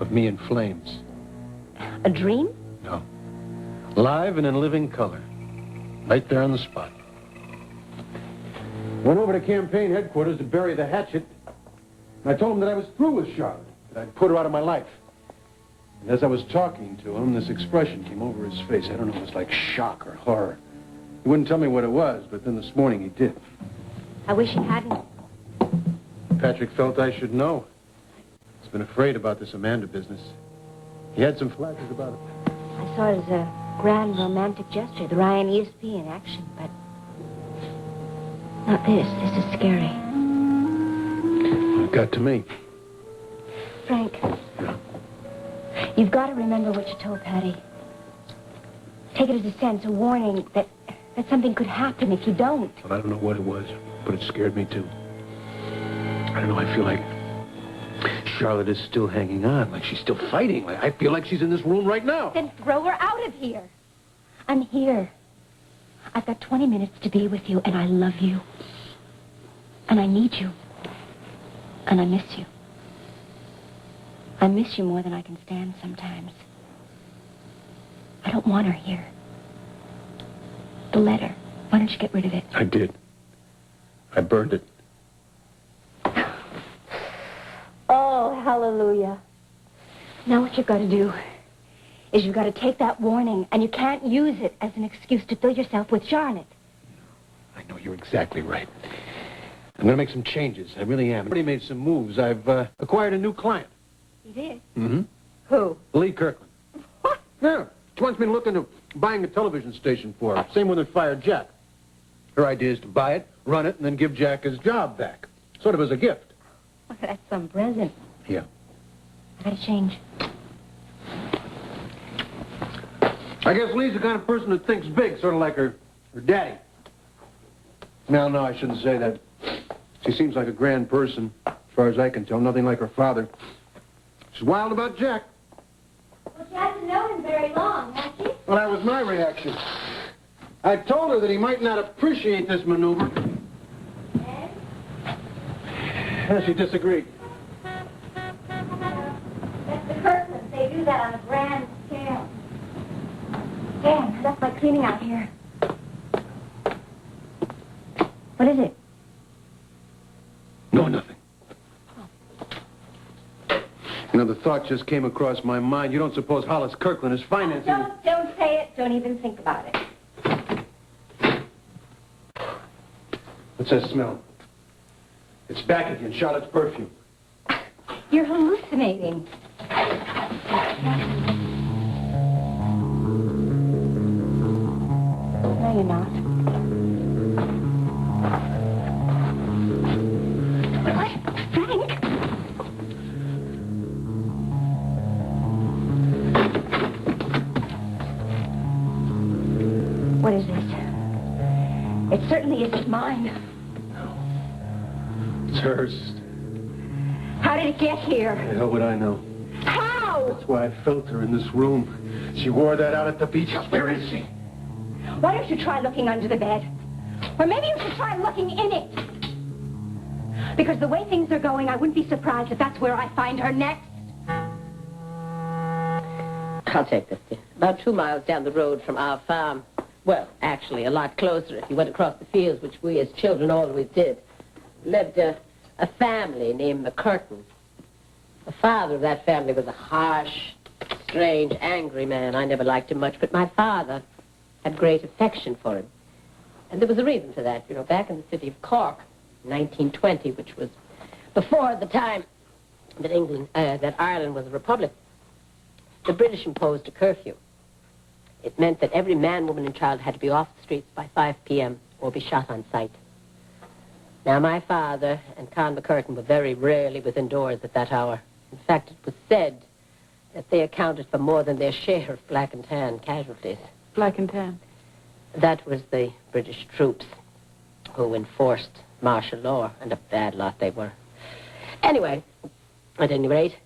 of me in flames. A dream? No. Live and in living color. Right there on the spot. Went over to campaign headquarters to bury the hatchet. And I told him that I was through with Charlotte, that I'd put her out of my life. And as I was talking to him, this expression came over his face. I don't know, it was like shock or horror. He wouldn't tell me what it was, but then this morning he did. I wish he hadn't. Patrick felt I should know. He's been afraid about this Amanda business. He had some flashes about it. I saw it as a grand romantic gesture, the Ryan ESP in action, but not this. This is scary. It got to me. Frank, you've got to remember what you told Patty. Take it as a sense, a warning that something could happen if you don't. Well, I don't know what it was, but it scared me too. I don't know, I feel like Charlotte is still hanging on, like she's still fighting. Like I feel like she's in this room right now. Then throw her out of here. I'm here. I've got 20 minutes to be with you, and I love you. And I need you. And I miss you. I miss you more than I can stand sometimes. I don't want her here. The letter. Why don't you get rid of it? I did. I burned it. Oh, hallelujah. Now what you've got to do is you've got to take that warning, and you can't use it as an excuse to fill yourself with Charlotte. I know, you're exactly right. I'm going to make some changes. I really am. I've already made some moves. I've acquired a new client. You did? Mm-hmm. Who? Lee Kirkland. What? Yeah. She wants me to look into buying a television station for her. Same one that fired Jack. Her idea is to buy it, run it, and then give Jack his job back. Sort of as a gift. Well, that's some present. Yeah. I gotta change. I guess Lee's the kind of person that thinks big, sort of like her daddy. No, I shouldn't say that. She seems like a grand person, as far as I can tell. Nothing like her father. She's wild about Jack. Well, she hasn't known him very long, has she? Well, that was my reaction. I told her that he might not appreciate this maneuver. And? Yeah, she disagreed. That's the Kirklands. They do that on a grand scale. Dan, that's my cleaning out here. What is it? No, nothing. You know, the thought just came across my mind. You don't suppose Hollis Kirkland is financing... Don't say it. Don't even think about it. What's that smell? It's back again. Charlotte's perfume. You're hallucinating. No, you're not. What? Frank? What is this? It certainly isn't mine. No. It's hers. How did it get here? The hell would I know? How? That's why I felt her in this room. She wore that out at the beach house. Where is she? Why don't you try looking under the bed? Or maybe you should try looking in it. Because the way things are going, I wouldn't be surprised if that's where I find her next. I'll take this. About 2 miles down the road from our farm. Well, actually, a lot closer if you went across the fields, which we as children always did. Lived a family named McCurtain. The father of that family was a harsh, strange, angry man. I never liked him much, but my father had great affection for him. And there was a reason for that. You know, back in the city of Cork, 1920, which was before the time that Ireland was a republic, the British imposed a curfew. It meant that every man, woman, and child had to be off the streets by 5 p.m. or be shot on sight. Now, my father and Con McCurtain were very rarely within doors at that hour. In fact, it was said that they accounted for more than their share of black and tan casualties. Black and tan? That was the British troops who enforced martial law, and a bad lot they were. Anyway, at any rate,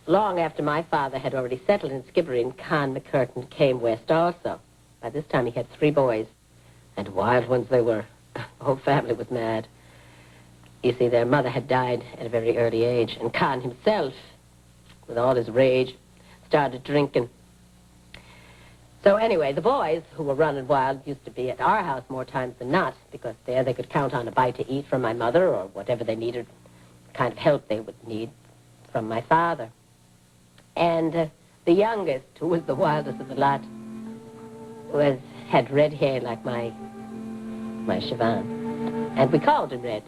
long after my father had already settled in Skibbereen, Con McCurtain came west also. By this time he had 3 boys, and wild ones they were. The whole family was mad. You see, their mother had died at a very early age, and Con himself, with all his rage, started drinking. So anyway, the boys who were running wild used to be at our house more times than not, because there they could count on a bite to eat from my mother or whatever they needed, the kind of help they would need from my father. And the youngest, who was the wildest of the lot, had red hair like my Siobhan, and we called him Red.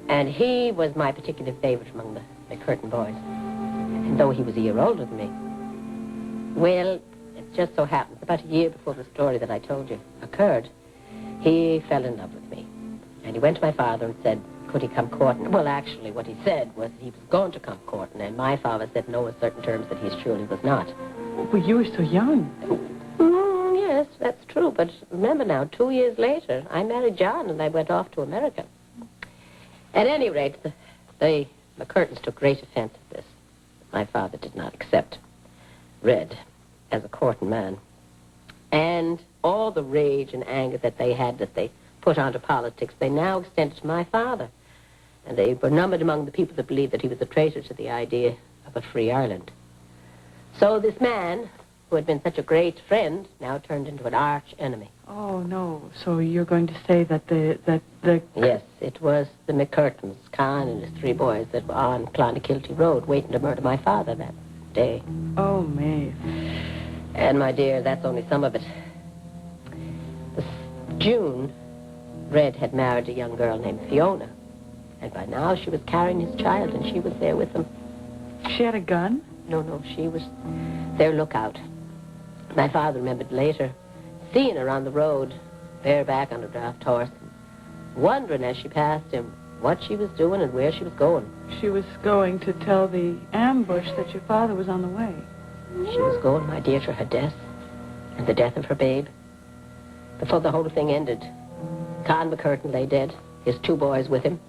And he was my particular favorite among the Curtin boys, and though he was a year older than me. Well, it just so happens, about a year before the story that I told you occurred, he fell in love with me. And he went to my father and said, could he come courting? Well, actually, what he said was he was going to come courting, and my father said no in certain terms that he surely was not. But you were so young. Yes, that's true, but remember now, 2 years later, I married John and I went off to America. At any rate, the McCurtains took great offense at this. My father did not accept Red as a courting man. And all the rage and anger that they had that they put onto politics, they now extended to my father. And they were numbered among the people that believed that he was a traitor to the idea of a free Ireland. So this man, who had been such a great friend, now turned into an arch enemy. Oh, no. So you're going to say that the... Yes, it was the McCurtains, Con and his 3 boys, that were on Clonakilty Road waiting to murder my father that day. Oh, Maeve. And, my dear, that's only some of it. This June, Red had married a young girl named Fiona. And by now she was carrying his child, and she was there with him. She had a gun? No, she was their lookout. My father remembered later seeing her on the road, bareback on a draft horse, wondering as she passed him what she was doing and where she was going. She was going to tell the ambush that your father was on the way. She was going, my dear, to her death and the death of her babe. Before the whole thing ended, Con McCurtain lay dead, his 2 boys with him,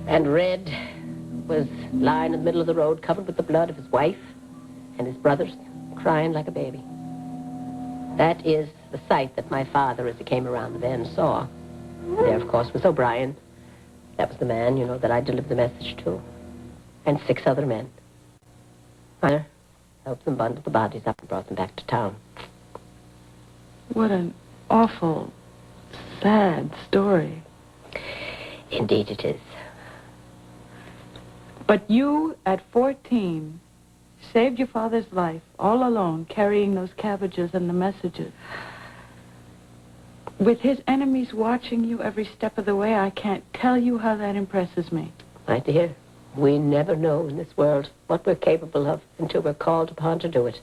and Red was lying in the middle of the road covered with the blood of his wife and his brothers, crying like a baby. That is the sight that my father, as he came around the bend, saw. There, of course, was O'Brien. That was the man, you know, that I delivered the message to. And 6 other men. Mother helped them bundle the bodies up and brought them back to town. What an awful, sad story. Indeed it is. But you, at 14, saved your father's life all alone, carrying those cabbages and the messages. With his enemies watching you every step of the way, I can't tell you how that impresses me. My dear, we never know in this world what we're capable of until we're called upon to do it.